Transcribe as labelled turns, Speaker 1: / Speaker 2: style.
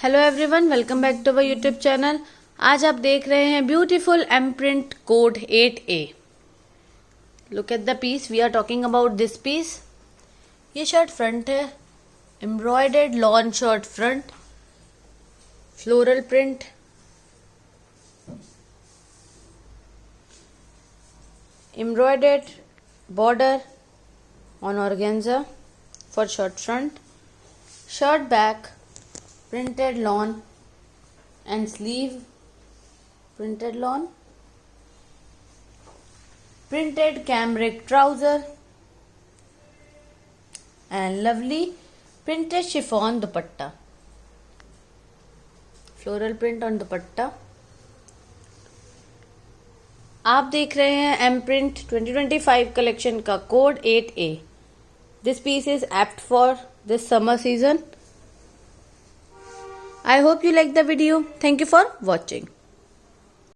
Speaker 1: Hello everyone, welcome back to our YouTube channel. आज आप देख रहे हैं beautiful imprint code 8A। Look at the piece, we are talking about this piece. ये shirt front है, embroidered lawn shirt front, floral print, embroidered border on organza for shirt front, shirt back, printed lawn and sleeve, printed lawn, printed cambric trouser and lovely printed chiffon dupatta, floral print on dupatta। आप देख रहे हैं एमप्रिंट 2025 collection का code 8A। This piece is apt for this summer season. I hope you like the video. Thank you for watching.